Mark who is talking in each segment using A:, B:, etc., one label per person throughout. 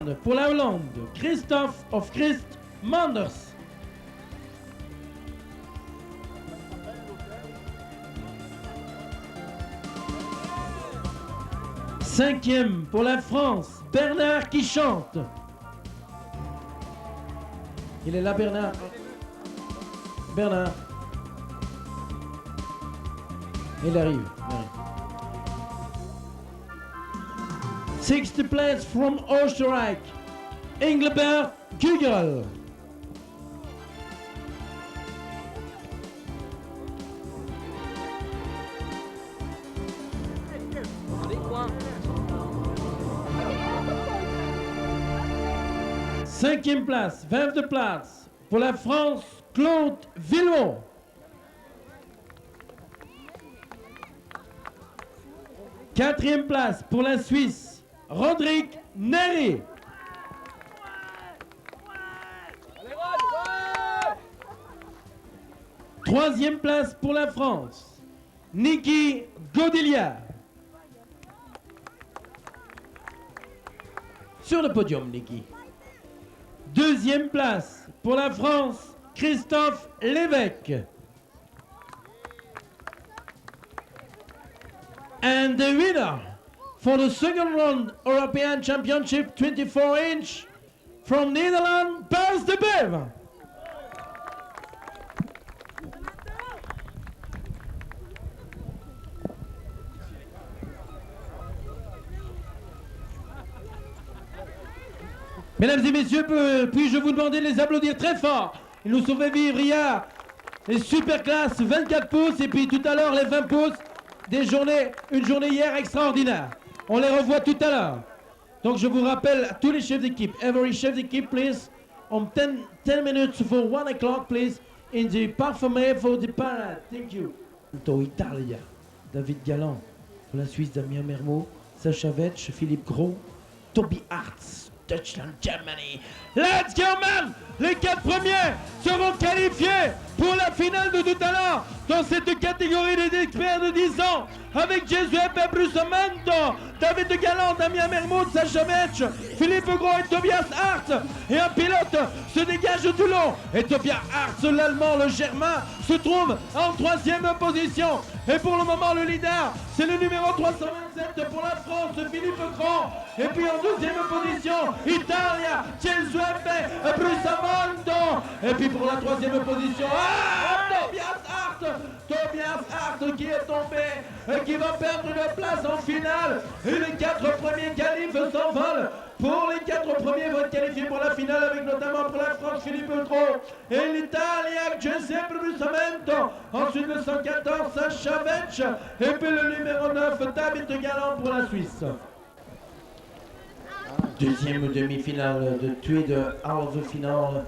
A: Hollande, pour la Hollande, Christophe of Christ Manders. Cinquième pour la France, Bernard qui chante. Il est là, Bernard. Bernard. Il arrive. Sixth place from Oostenrijk, Engelbert Kugel. Cinquième place, 5e place pour la France, Claude Villon. Quatrième place pour la Suisse, Rodrigue Neri. Troisième place pour la France, Niki Godilia. Sur le podium, Niki. Deuxième place pour la France, Christophe Lévesque. And the winner for the second round European Championship 24-inch from Netherlands, Bas de Bev. Mesdames et messieurs, puis-je vous demander de les applaudir très fort. Ils nous ont fait vivre hier les super classes 24 pouces et puis tout à l'heure les 20 pouces. Une journée hier extraordinaire. On les revoit tout à l'heure. Donc je vous rappelle à tous les chefs d'équipe, every chef d'équipe, please, on 10 minutes for 1 o'clock, please, in the parfumé for the parade. Thank you. Pour Italia, David Galland. Pour la Suisse, Damien Mermot. Sacha Vetch, Philippe Gros. Toby Hartz, Deutschland, Germany. Let's go, man! Les 4 premiers seront qualifiés pour la finale de tout à l'heure dans cette catégorie des experts de 10 ans avec Giuseppe Brussamento, David Galland, Damien Mermoud, Sacha Vetch, Philippe Gros et Tobias Hart. Et un pilote se dégage tout long. Et Tobias Hart, l'Allemand, le Germain, se trouve en 3e position. Et pour le moment, le leader, c'est le numéro 327 pour la France, Philippe Gros. Et puis en 2e position, Italia, Giuseppe Brussamento. Et puis pour la 3e position, Tobias Hart qui est tombé, qui va perdre une place en finale. Et les 4 premiers qualifs s'envolent. Pour les 4 premiers vont être qualifiés pour la finale avec notamment pour la France Philippe Gros et l'Italie Giuseppe Brussamento. Ensuite le 114 Sacha Vetch et puis le numéro 9 David Galland pour la Suisse. Deuxième demi-finale de tuer de halve-finale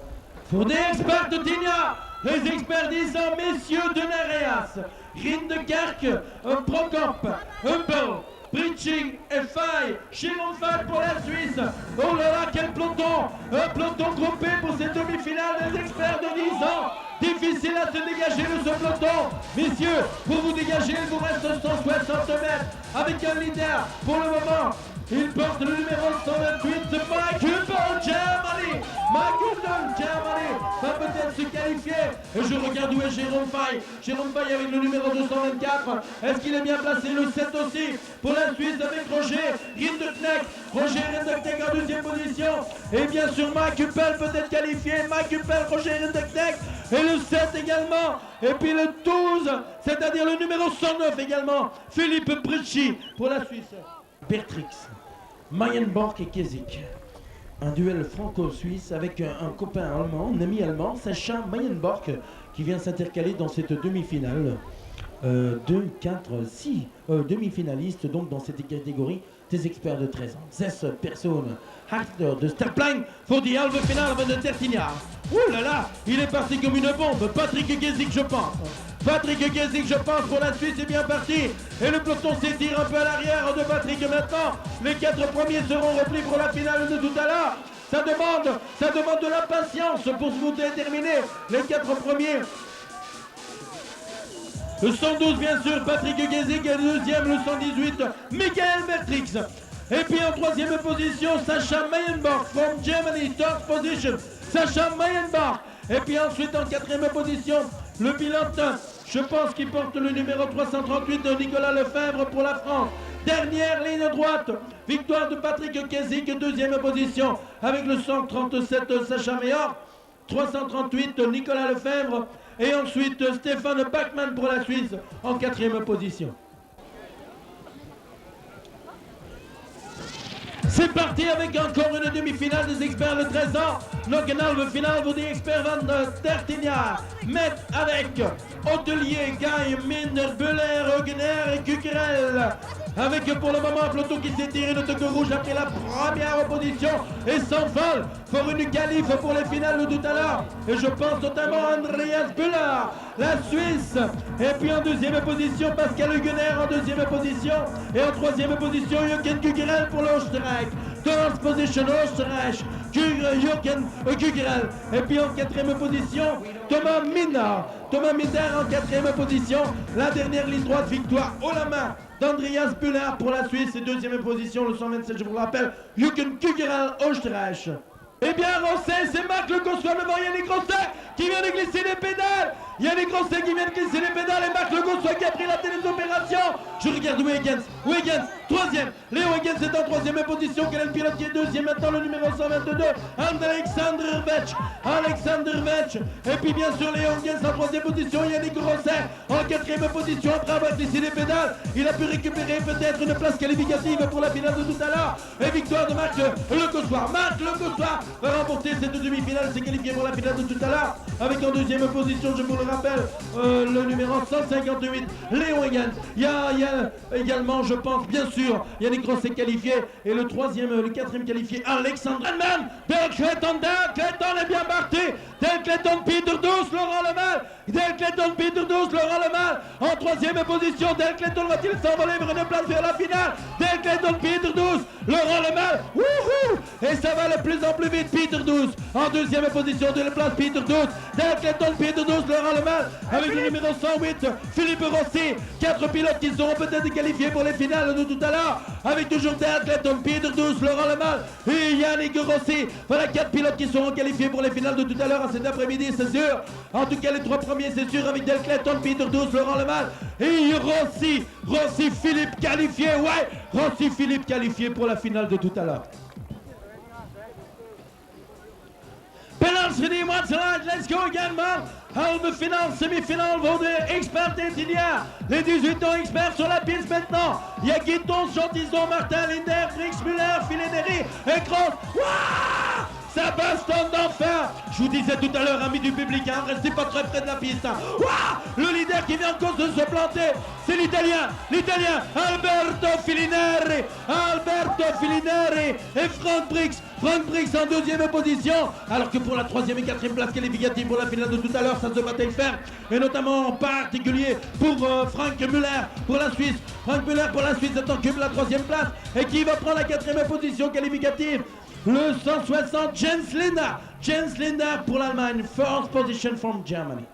A: pour des experts de Tigna, les experts 10 ans, messieurs de Nereas, Rindekerk, Prokop, Humpel, Bridging et Faye, Chiron Faye pour la Suisse. Oh là là, quel peloton! Un peloton groupé pour cette demi-finale des experts de 10 ans. Difficile à se dégager de ce peloton. Messieurs, pour vous dégager, il vous reste 160 mètres avec un leader pour le moment. Il porte le numéro 128, Mike Humpel, Germany. Mike Humpel, Germany va peut-être se qualifier. Et je regarde où est Jérôme Faye. Jérôme Faye avec le numéro 224. Est-ce qu'il est bien placé? Le 7 aussi pour la Suisse avec Roger Rindekerk. Roger Rindekerk en 2e position. Et bien sûr Mike Humpel peut-être qualifié. Mike Humpel, Roger Rindekerk. Et le 7 également. Et puis le 12, c'est-à-dire le numéro 109 également. Philippe Bricci pour la Suisse. Bertrix, Mayenborg et Kesik. Un duel franco-suisse avec un copain allemand, un ami allemand, Sacha Mayenborg, qui vient s'intercaler dans cette demi-finale. 2, 4, 6 demi-finalistes donc dans cette catégorie des experts de 13 ans. 16 personnes. Harter de Starplan pour die halve finale de Tertinia. Ouh là là, il est parti comme une bombe. Patrick Gesik, je pense. Patrick Gesik, je pense, pour la Suisse est bien parti. Et le peloton s'étire un peu à l'arrière de Patrick maintenant. Les 4 premiers seront repris pour la finale de tout à l'heure. Ça demande de la patience pour vous déterminer. Les 4 premiers. Le 112 bien sûr, Patrick Gesik, et le deuxième, le 118, Michael Bertrix. Et puis en troisième position, Sascha Mayenbach from Germany, third position. Sascha Mayenbach. Et puis ensuite en quatrième position, le pilote, je pense qu'il porte le numéro 338 de Nicolas Lefebvre pour la France. Dernière ligne droite, victoire de Patrick Keswick, deuxième position avec le 137 Sascha Mayenbach, 338 Nicolas Lefebvre et ensuite Stéphane Bachmann pour la Suisse en quatrième position. C'est parti avec encore une demi-finale des experts le 13 ans. Nog een halve finale voor die expert van de 13 jaar. Met avec Hôtelier, Gaille, Minder, Buller, Hugener et Cucurel. Avec pour le moment un peloton qui s'est tiré de tête rouge après la première position et s'envole pour une qualif pour les finales de tout à l'heure. Et je pense notamment à Andreas Buller, la Suisse. Et puis en deuxième position, Pascal Hugener en deuxième position. Et en troisième position, Jürgen Cucurel pour l'Oostenrijk. Third position, Oostenrijk, Jürgen Cucurel. Et puis en quatrième position, Thomas Minder. Thomas Minder en quatrième position. La dernière ligne droite, victoire haut la main d'Andreas Buller pour la Suisse. Et deuxième position, le 127, je vous le rappelle, Jürgen Cucurel, Oostenrijk. Eh bien, Rosset, c'est Marc Le Gossois devant Yannick Rosset qui vient de glisser les pédales. Yannick Rosset qui vient de glisser les pédales et Marc Le Gossois qui a pris la téléopération. Je regarde Huygens, troisième. Léo Huygens est en troisième position. Quel est le pilote qui est deuxième maintenant, le numéro 122, Alexander Vetch. Et puis bien sûr, Léo Huygens en troisième position. Yannick Rosset en quatrième position. Après avoir glissé les pédales, il a pu récupérer peut-être une place qualificative pour la finale de tout à l'heure. Et victoire de Marc Le Gossois. Marc Le Gossois va remporter cette demi-finale, s'est qualifié pour la finale de tout à l'heure, avec en deuxième position, je vous le rappelle, le numéro 158, Léo Huygens. Il y a également, je pense, bien sûr, Yannick Rosset qualifié, et le quatrième qualifié, Alexandre Mann. Del Clayton est bien parti. Del Clayton, Peter Douce, Laurent Lemal. Del Clayton, Peter Douce, Laurent Lemal. En troisième position, Del Clayton va-t-il s'envoler vers une place vers la finale? Del Clayton, Peter Douce, Laurent Lemal. Wouhou! Et ça va de plus en plus vite, Peter Douce. En deuxième position de la place, Peter Douce. Del Clayton, Peter Douce, Laurent Lemal. Avec le numéro 108, Philippe Rossi. 4 pilotes qui seront peut-être qualifiés pour les finales de tout à l'heure. Avec toujours Del Clayton, Peter Douce, Laurent Lemal et Yannick Rossi. Voilà 4 pilotes qui seront qualifiés pour les finales de tout à l'heure cet après-midi, c'est sûr. En tout cas, les 3 premiers, c'est sûr, avec Del Clayton, Peter Douce, Laurent Lemal et Rossi Philippe qualifié. Ouais, Rossi Philippe qualifié pour la finale de tout à l'heure. Penalty for the one tonight. Let's go again, man. Halve finale, semi-finale vont des experts d'Etilia. Les 18 ans experts sur la piste maintenant. Il y a Guiton, Chantison, Martin, Linder, Frix, Muller, Filéneri et Cross. Wouah! Ça bastonne d'enfer. Je vous disais tout à l'heure, amis du public, hein, restez pas très près de la piste. Hein. Wouah! Le leader qui vient en cause de se planter, c'est l'Italien, Alberto Filineri et Frank Brix en deuxième position, alors que pour la troisième et quatrième place qualificative pour la finale de tout à l'heure, ça se battait le fer, et notamment en particulier pour Frank Muller pour la Suisse. Frank Muller pour la Suisse est en cube la troisième place, et qui va prendre la quatrième position qualificative? Le 160, Jens Linder pour l'Allemagne, first position from Germany.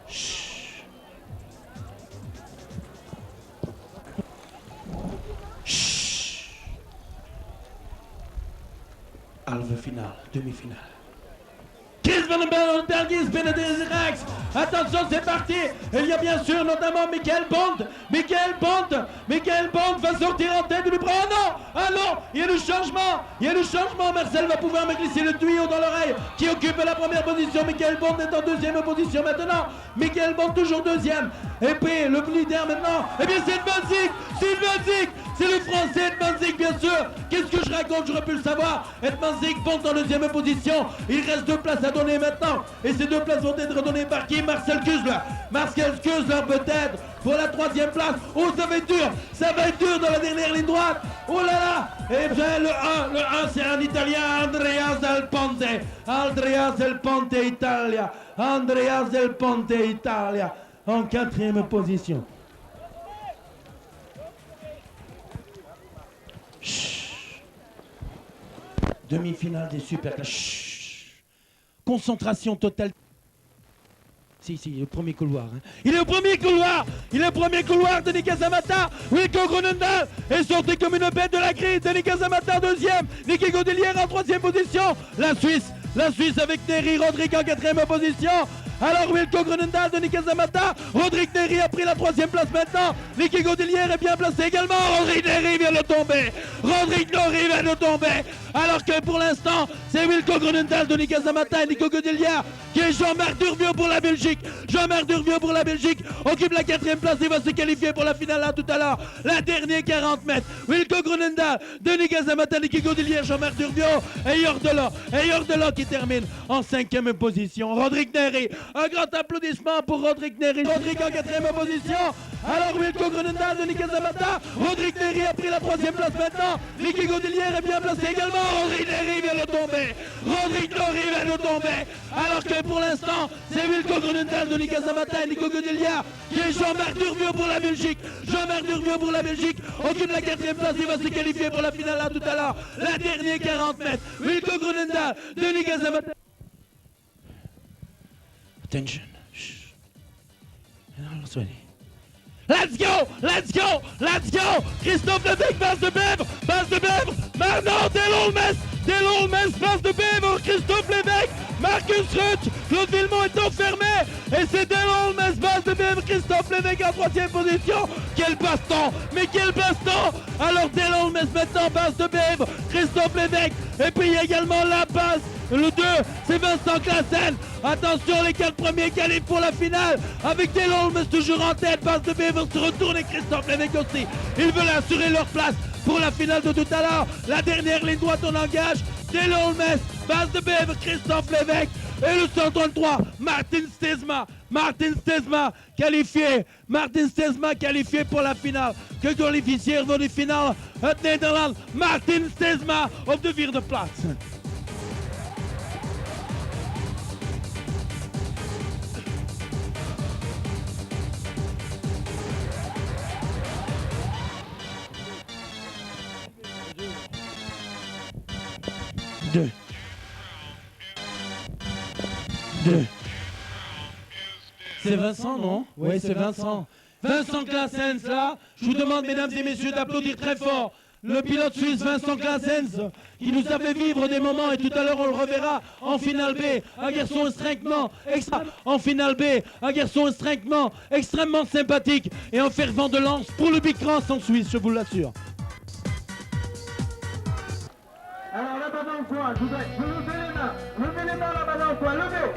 A: Chut. Chut. Halve finale, demi-finale. Chris Van den Bergis, Benedict Rex. Attention, c'est parti. Et il y a bien sûr notamment Michael Bond. Michael Bond va sortir en tête du bras. Oh non, ah non, il y a le changement. Marcel va pouvoir me glisser le tuyau dans l'oreille qui occupe la première position. Michael Bond est en deuxième position maintenant. Michael Bond toujours deuxième. Et puis le leader maintenant, eh bien c'est Edmanzik. C'est le français Edmanzik, bien sûr. Qu'est-ce que je raconte? J'aurais pu le savoir. Edmanzik Bond en deuxième position. Il reste 2 places à donner maintenant. Et ces 2 places vont être données par qui? Marcel Kuzler peut-être pour la troisième place. Oh, ça va être dur dans la dernière ligne droite. Oh là là. Et bien le 1 c'est un Italien, Andreas Del Ponte Italia en quatrième position. Chut. Demi-finale des super. Chut. Concentration totale. Si, le premier couloir. Hein. Il est au premier couloir. Il est au premier couloir de Nika Zamata. Wilco Grunendal est sorti comme une bête de la grille. De Nika Zamata deuxième. Niki Godelier en troisième position. La Suisse avec Neri Rodrigue en quatrième position. Alors Wilco Grunendal de Nika Zamata. Rodrigue Neri a pris la troisième place maintenant. Niki Godelier est bien placé également. Rodrigue Neri vient de tomber. Alors que pour l'instant, c'est Wilco Grunendal de Nika Zamata et Nico Godelier qui est Jean-Marc Durvieux pour la Belgique. Jean-Marc Durvieux pour la Belgique occupe la quatrième place et va se qualifier pour la finale là tout à l'heure. La dernière 40 mètres. Wilco Grunendal de Nika Zamata, Nico Godelier, Jean-Marc Durvieux et Yordelo qui termine en cinquième position. Rodrigue Neri, un grand applaudissement pour Rodrigue Neri. Rodrigue en quatrième position. Alors Wilco Grunendal de Nika Zamata. Rodrigue Neri a pris la troisième place maintenant. Niki Godelier est bien placé également. Rodrigue Neri vient de tomber. Alors que pour l'instant, c'est Wilco Grunendal de Nika Zamata et Nico Godelier qui est Jean-Marc Durvieux pour la Belgique. Jean-Marc Durvieux pour la Belgique occupe la quatrième place. Il va se qualifier pour la finale là tout à l'heure. La dernière 40 mètres. Wilco Grunendal de Nika Zamata. Attention. Let's go! Christophe Lebecq, base de Bèvre, maintenant Delolmes, base de Bèvre, Christophe Lebecq, Marcus Rutt, Claude Villemont est enfermé, et c'est Delolmes, base de Bèvre, Christophe Lebecq en troisième position. Quel baston! Alors Delolmes maintenant, base de Bèvre, Christophe Lebecq, et puis il y a également la base. Le 2, c'est Vincent Classen. Attention, les 4 premiers qualifs pour la finale. Avec Delolmes toujours en tête. Base de Bèvre se retourne et Christophe Lebecq aussi. Ils veulent assurer leur place pour la finale de tout à l'heure. La dernière ligne droite, on engage. Delolmes, base de Bèvre, Christophe Lebecq. Et le 133, Martin Stesma qualifié pour la finale. Que qualifier voor de finale uit Nederland. Martin Stesma op de 4e plaats. Deux. C'est Vincent, non? Oui, c'est Vincent. Vincent Claessens, là. Je vous demande, mesdames et messieurs, d'applaudir très fort le pilote suisse Vincent Claessens, qui nous a fait vivre des moments, et tout à l'heure on le reverra en finale B, un garçon extrêmement sympathique et un fervent de lance pour le Big Cross en Suisse, je vous l'assure.
B: Alors la balançoire, je levez les mains la balançoire, levez,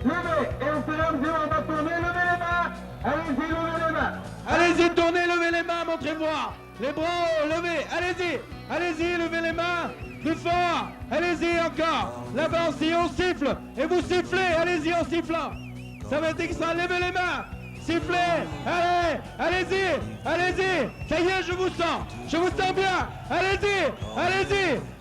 B: et au fur et à mesure on va tourner, levez les mains, allez-y, levez les mains.
A: Allez-y, tournez, levez les mains, montrez-moi, les bras levez, allez-y, levez les mains, plus fort, allez-y encore, là-bas aussi on siffle, et vous sifflez, allez-y en sifflant, ça va être extra, levez les mains. Sifflez, allez-y, ça y est, je vous sens bien, allez-y,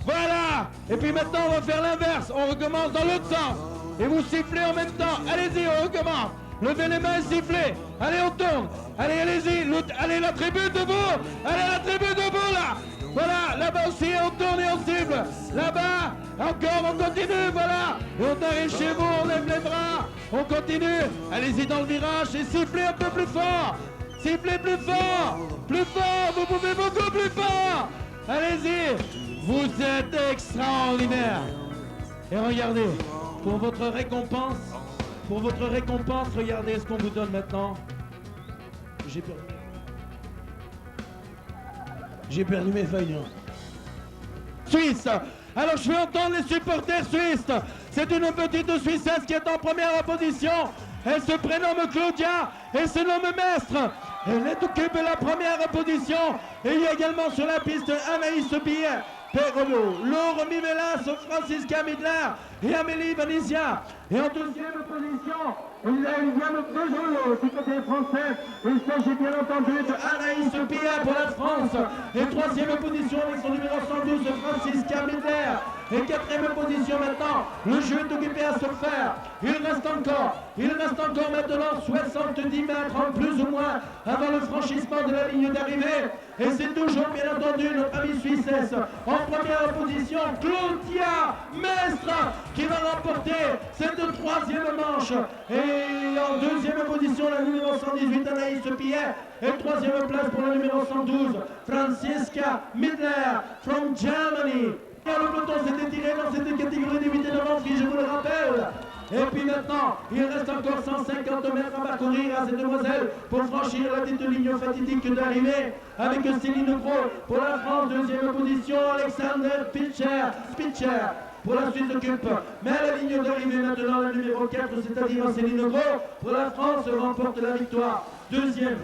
A: voilà, et puis maintenant on va faire l'inverse, on recommence dans l'autre sens, et vous sifflez en même temps, allez-y, on recommence, levez les mains et sifflez, allez on tourne, allez-y, allez la tribu debout, là, voilà, là-bas aussi on tourne et on siffle, là-bas, encore on continue, voilà, et on arrive chez vous, on lève les bras, on continue, allez-y dans le virage et sifflez un peu plus fort, sifflez plus fort, vous pouvez beaucoup plus fort, allez-y, vous êtes extraordinaire. Et regardez, pour votre récompense, regardez ce qu'on vous donne maintenant. J'ai perdu mes feuilles. Suisse. Alors je vais entendre les supporters suisses. C'est une petite Suissesse qui est en première position. Elle se prénomme Claudia et se nomme Mestre. Elle occupe la première position. Et il y a également sur la piste Anaïs Billet, Perrolo, Laure Mivelas, Francisca Midler et Amélie Vanisia. Et en deuxième position, il y a Yann Bejolo du côté français. Il s'agit bien entendu de Anaïs Billet pour la France. Et troisième position avec son numéro 112, Francisca Midler. Et quatrième position maintenant, le jeu est occupé à se faire. Il reste encore maintenant 70 mètres en plus ou moins avant le franchissement de la ligne d'arrivée. Et c'est toujours bien entendu notre amie Suissesse en première position, Claudia Mestre. sera qui va remporter cette troisième manche. Et en deuxième position, la numéro 118, Anaïs Pillet. Et troisième place pour la numéro 112, Franziska Midler from Germany. Et le peloton s'est étiré dans cette catégorie des 8 et 9 ans, je vous le rappelle. Et puis maintenant, il reste encore 150 mètres à parcourir à ces demoiselles pour franchir la petite ligne fatidique d'arrivée avec Céline Gros pour la France, deuxième position, Alexander Pitcher pour la Suisse occupe. Mais à la ligne d'arrivée maintenant, la numéro 4, c'est-à-dire Céline Gros pour la France, remporte la victoire. Deuxième.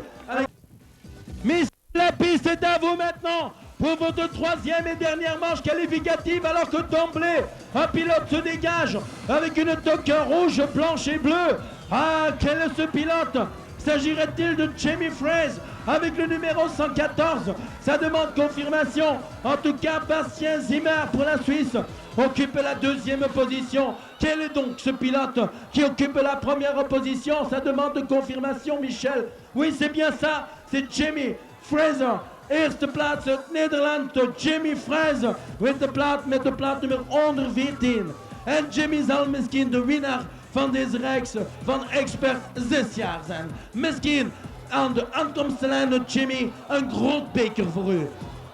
A: Mais la piste est à vous maintenant pour votre troisième et dernière manche qualificative, alors que d'emblée, un pilote se dégage avec une toque rouge, blanche et bleue. Ah, quel est ce pilote? S'agirait-il de Jamie Fraser avec le numéro 114? Ça demande confirmation. En tout cas, Bastien Zimmer pour la Suisse occupe la deuxième position. Quel est donc ce pilote qui occupe la première position? Ça demande confirmation, Michel. Oui, c'est bien ça, c'est Jamie Fraser. Eerste plaats uit Nederland, Jamie Fraser met de plaat nummer 114. En Jamie zal misschien de winnaar van deze reeks van Expert 6 jaar zijn. Misschien aan de aankomstlijn, Jamie, een groot beker voor u.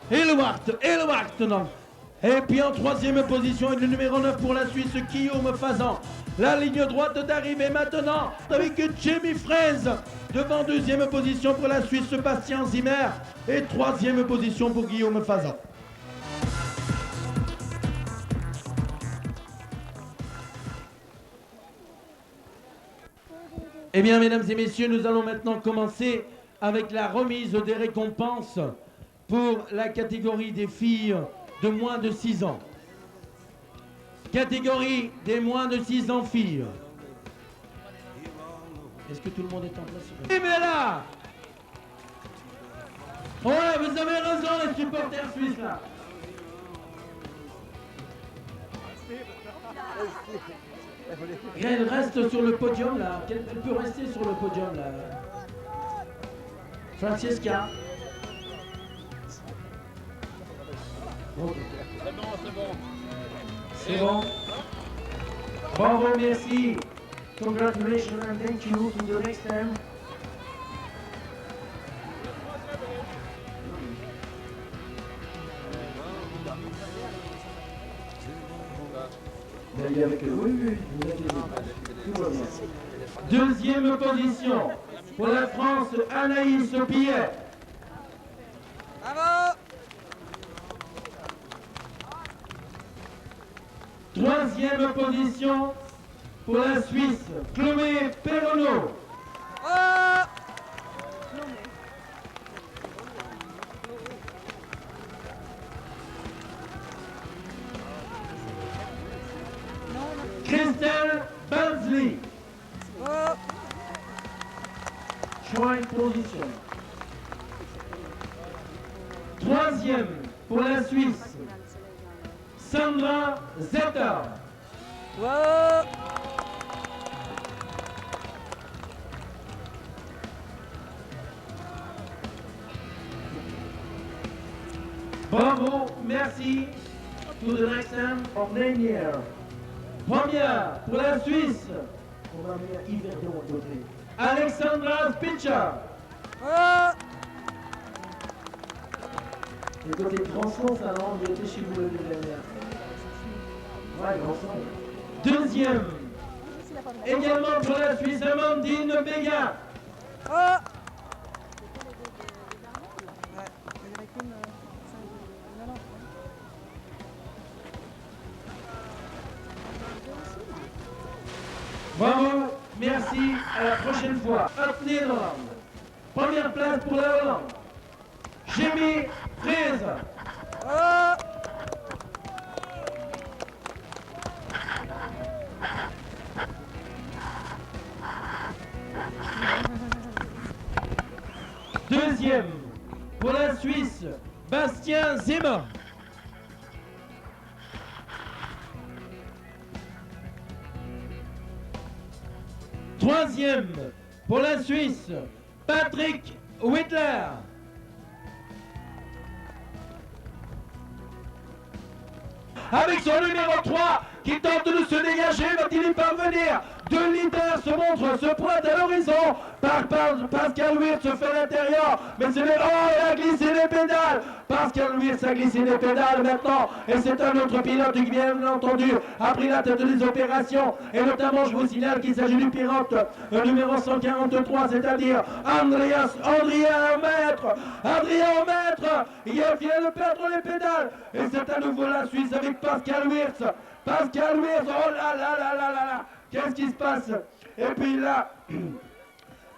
A: Heel wachten dan. Et puis en troisième position avec le numéro 9 pour la Suisse, Guillaume Fazan. La ligne droite d'arrivée maintenant avec Jamie Fraser. Devant deuxième position pour la Suisse, Bastien Zimmer. Et troisième position pour Guillaume Fazan. Eh bien, mesdames et messieurs, nous allons maintenant commencer avec la remise des récompenses pour la catégorie des filles de moins de 6 ans. Catégorie des moins de 6 ans filles. Est-ce que tout le monde est en place? Eh bien là! Ouais, vous avez raison les supporters suisses là. Elle reste sur le podium là. Elle peut rester sur le podium là. Francesca. Okay. C'est bon. Bravo, merci. Congratulations and thank you to the next time. Deuxième position pour la France, Anaïs Pillet.
C: Bravo!
A: Troisième position pour la Suisse, Chloé Perronneau.
C: Oh!
A: Christelle Bansley.
C: Oh!
A: Choix une position. Troisième pour la Suisse, Sandra Zetter.
C: Oh!
A: Bravo, merci. To the next time of name year. Première pour la Suisse. On va mettre Yves de mon côté. Alexandra Spitcher.
C: Oh!
A: Le côté Grandson, ça non, j'ai été chez vous l'année dernière. Ouais, Grandson. Deuxième. Également pour la Suisse, Amandine Béga.
C: Oh! Ouais, il y en a qu'une.
A: Bravo, merci, à la prochaine fois. Up Nederland. Première place pour la Hollande. Jamie Fraser.
C: Oh!
A: Deuxième pour la Suisse, Bastien Zimmer. Troisième pour la Suisse, Patrick Whitler. avec son numéro 3 qui tente de se dégager. Va-t-il y parvenir? Deux leaders se montrent, se pointent à l'horizon. Pascal Wirtz se fait l'intérieur, mais c'est les... Oh, il a glissé les pédales. Pascal Wirtz a glissé les pédales maintenant, et c'est un autre pilote qui, bien entendu, a pris la tête des opérations, et notamment, je vous signale qu'il s'agit du pilote numéro 143, c'est-à-dire Adrien Maître. Adrien Maître, il vient de perdre les pédales, et c'est à nouveau la Suisse avec Pascal Wirtz. Pascal Wirtz, oh là là là là là là, qu'est-ce qui se passe? Et puis là,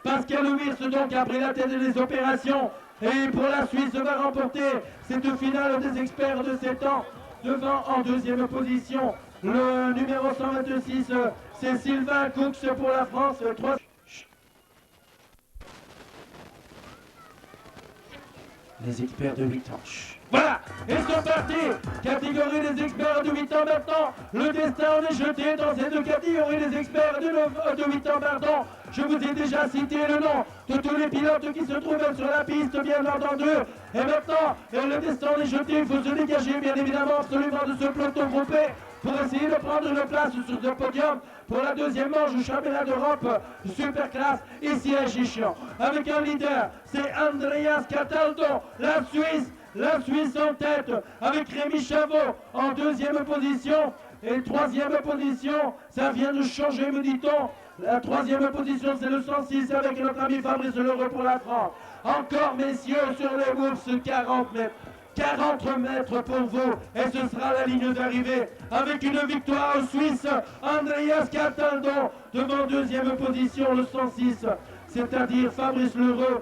A: Pascal Wirtz donc a pris la tête des opérations, et pour la Suisse va remporter cette finale des experts de 7 ans, devant en deuxième position le numéro 126, c'est Sylvain Coux pour la France. 3... Les experts de 8 ans. Voilà, ils sont partis. Catégorie des experts de 8 ans maintenant. Le destin en est jeté dans cette catégorie des experts de 8 ans, pardon. Je vous ai déjà cité le nom de tous les pilotes qui se trouvent sur la piste, bien entendu. Et maintenant, le destin en est jeté. Il faut se dégager, bien évidemment, absolument de ce peloton groupé pour essayer de prendre une place sur ce podium pour la deuxième manche du championnat d'Europe super classe ici à Gichion. Avec un leader, c'est Andreas Cataldo, la Suisse en tête, avec Rémi Chavot en deuxième position. Et troisième position, ça vient de changer, me dit-on. La troisième position, c'est le 106 avec notre ami Fabrice Leroux pour la France. Encore, messieurs, sur les Wolves, 40 mètres. 40 mètres pour vous, et ce sera la ligne d'arrivée avec une victoire suisse. Andreas Cataldo devant deuxième position, le 106, c'est-à-dire Fabrice Leroux.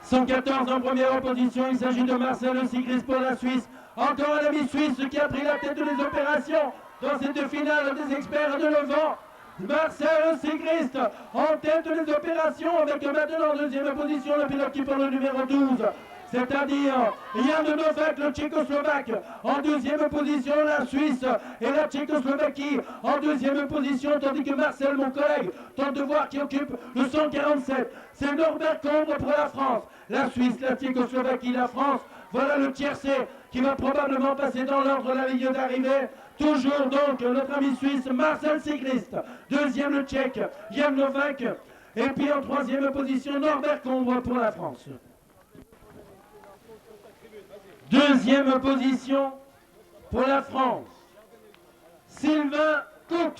A: 114 en première position, il s'agit de Marcel Sigrist pour la Suisse. Encore un ami suisse qui a pris la tête des opérations dans cette finale des experts de Levant. Marcel Sigrist en tête des opérations avec maintenant en deuxième position le pilote qui prend le numéro 12. C'est-à-dire Jan Novak, le Tchécoslovaque, en deuxième position la Suisse et la Tchécoslovaquie en deuxième position, tandis que Marcel, mon collègue, tente de voir qui occupe le 147. C'est Norbert Combre pour la France, la Suisse, la Tchécoslovaquie, la France. Voilà le tiercé qui va probablement passer dans l'ordre la ligne d'arrivée. Toujours donc notre ami suisse Marcel Sigrist, deuxième le Tchèque Jan Novak, et puis en troisième position Norbert Combre pour la France. Deuxième position pour la France, Sylvain Coux.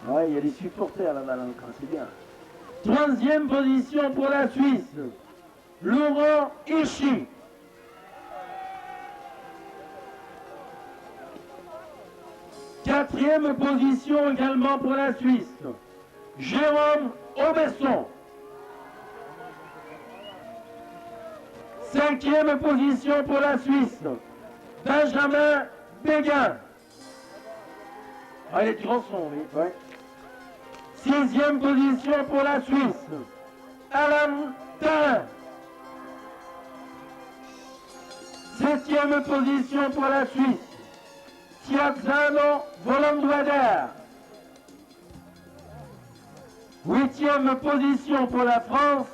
D: Ouais, il y a des supporters là-bas, c'est bien.
A: Troisième position pour la Suisse, Laurent Hirschi. Quatrième position également pour la Suisse, Jérôme Aubesson. Cinquième position pour la Suisse, Benjamin Béguin.
D: Ah, il est grand son, oui. Ouais.
A: Sixième position pour la Suisse, Alan Tain. Septième position pour la Suisse, Tiziano Volanduader. Huitième position pour la France,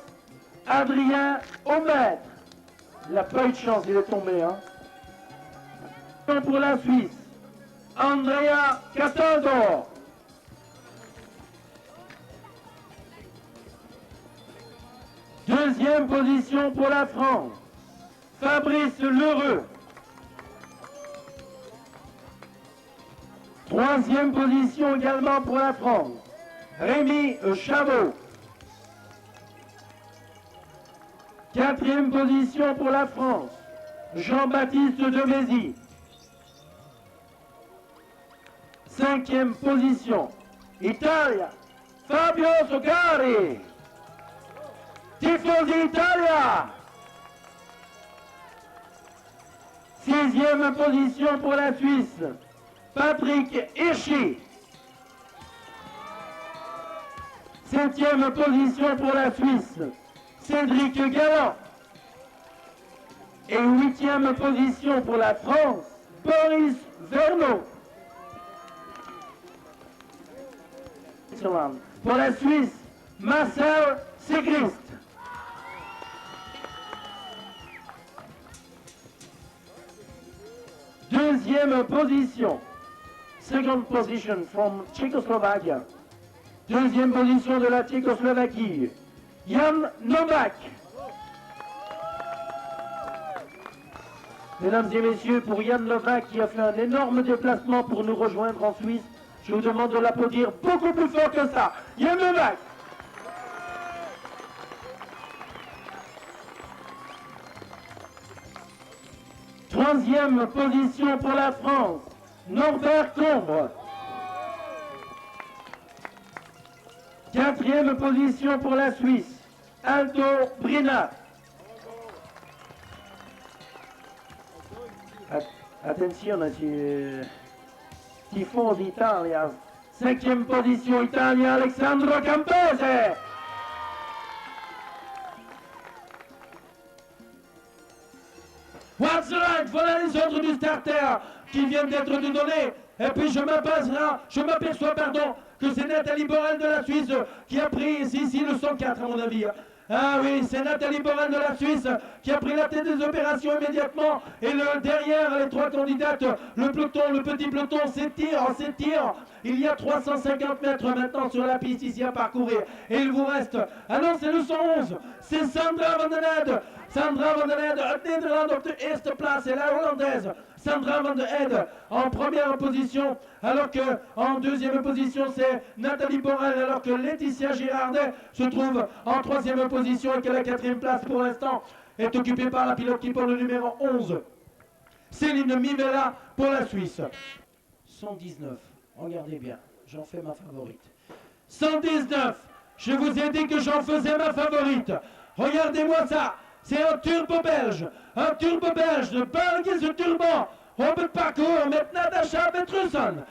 A: Adrien Aumêtre.
D: Il n'a pas eu de chance, il est tombé. Hein.
A: Pour la Suisse, Andrea Cataldo. Deuxième position pour la France, Fabrice Leroux. Troisième position également pour la France, Rémi Chavot. Quatrième position pour la France, Jean-Baptiste Demézy. Cinquième position, Italia, Fabio Sogari. Tifosi Italia. Sixième position pour la Suisse, Patrick Hirschi. Septième position pour la Suisse, Cédric Galland. Et huitième position pour la France, Boris Verneau. Pour la Suisse,
D: Marcel Sigrist. Deuxième position. Second position from Czechoslovakia. Deuxième position de la Tchécoslovaquie. Jan Novak. Mesdames et messieurs, pour Jan Novak qui a fait un énorme déplacement pour nous rejoindre en Suisse, je vous demande de l'applaudir beaucoup plus fort que ça. Jan Novak. Troisième position pour la France, Norbert Combre. Quatrième position pour la Suisse, Aldo Brina. Attenzione, tifo d'Italia. Cinquième position, Italien, Alessandro Campese.
A: What's the right? Voilà les autres du starter qui viennent d'être donnés. Et puis je m'aperçois que c'est Nathalie Borel de la Suisse qui a pris ici le 104 à mon avis. Ah oui, c'est Nathalie Borel de la Suisse qui a pris la tête des opérations immédiatement. Et derrière les trois candidates, le petit peloton s'étire. Il y a 350 mètres maintenant sur la piste ici à parcourir. Et il vous reste, ah non, c'est le 111, c'est Sandra Van den Hede. Sandra Van den Hede, uit Nederland op de eerste plaats, et la Hollandaise Sandra Van den Hede en première position, alors que en deuxième position c'est Nathalie Borel, alors que Laetitia Girardet se trouve en troisième position et que la quatrième place pour l'instant est occupée par la pilote qui porte le numéro 11, Céline Mivela pour la Suisse. 119, regardez bien, j'en fais ma favorite. 119, je vous ai dit que j'en faisais ma favorite. Regardez-moi ça. C'est un turbo belge de België turbo. Op het parcours met Natasha Petrusson.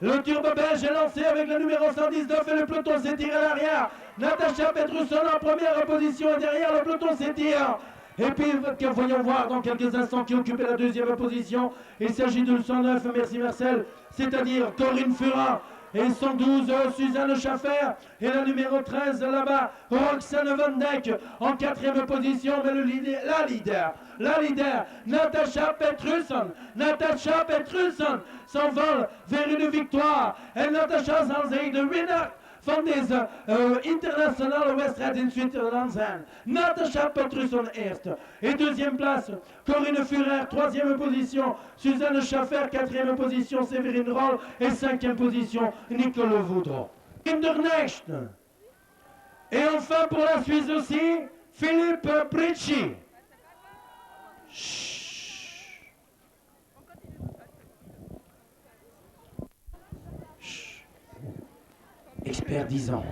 A: Le turbo belge est lancé avec le numéro 119 et le peloton s'étire à l'arrière. Natasha Petrusson en première position et derrière le peloton s'étire. Et puis, voyons voir dans quelques instants qui occupait la deuxième position. Il s'agit de 109, merci Marcel, c'est-à-dire Corinne Furin. Et 112, Suzanne Schaffer. Et la numéro 13 là-bas, Roxane Van Dijk en quatrième position. Mais la leader, Natasha Petrusson. Natasha Petrusson s'envole vers une victoire. Et Natasha zal zich de winnaar van deze internationale wedstrijd in Zwitserland zijn. Natasha Petrusson eerste. Et deuxième place, Corinne Furer, troisième position. Suzanne Schaffer, quatrième position. Séverine Roll et cinquième position, Nicole Voudron. Kindernecht. Et enfin pour la Suisse aussi, Philippe Bricci. Expert 10 ans.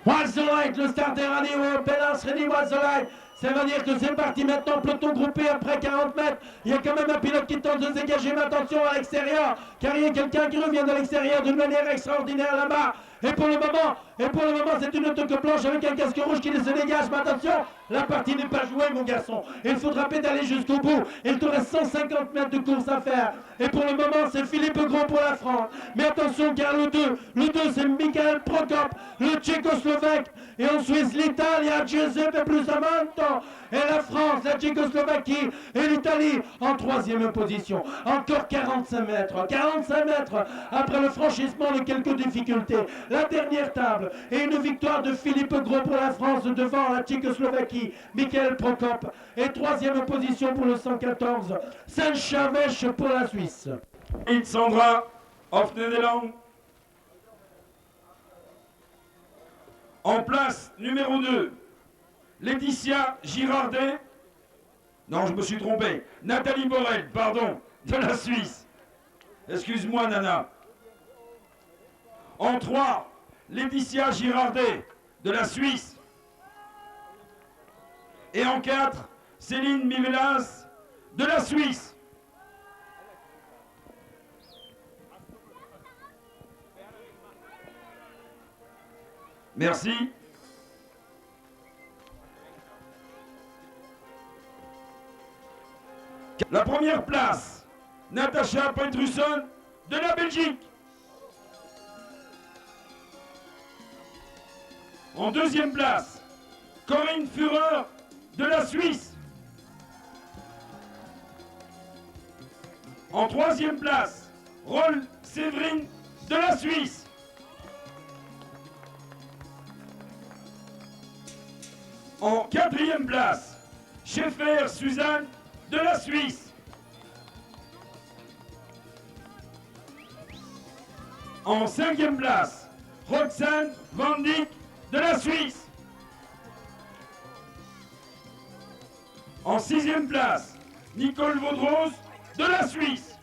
A: What's the light, le starter à niveau, Pélas ready, what's the light. Ça veut dire que c'est parti maintenant, peloton groupé après 40 mètres. Il y a quand même un pilote qui tente de se dégager, mais attention à l'extérieur, car il y a quelqu'un qui revient de l'extérieur d'une manière extraordinaire là-bas. Et pour le moment, c'est une toque blanche avec un casque rouge qui se dégage. Mais attention, la partie n'est pas jouée, mon garçon. Il faudra pédaler jusqu'au bout. Il te reste 150 mètres de course à faire. Et pour le moment, c'est Philippe Gros pour la France. Mais attention, car le 2, c'est Michael Prokop, le Tchécoslovaque. Et en Suisse, l'Italie, Giuseppe Plusamanto. Et la France, la Tchécoslovaquie et l'Italie en troisième position. Encore 45 mètres. 45 mètres après le franchissement de quelques difficultés. La dernière table et une victoire de Philippe Gros pour la France devant la Tchécoslovaquie, Michael Prokop. Et troisième position pour le 114, Saint-Chavech pour la Suisse.
E: Sandra, of Nederland. En place numéro 2, Laetitia Girardet. Non, je me suis trompé. Nathalie Borel, pardon, de la Suisse. Excuse-moi, Nana. En 3, Laetitia Girardet, de la Suisse. Et en 4, Céline Mivelas, de la Suisse. Merci. La première place, Natasha Petrusson, de la Belgique. En deuxième place, Corinne Führer de la Suisse. En troisième place, Roll Séverine de la Suisse. En quatrième place, Schaeffer Suzanne de la Suisse. En cinquième place, Roxane Van Dijk de la Suisse. En sixième place, Nicole Vaudrose de la Suisse.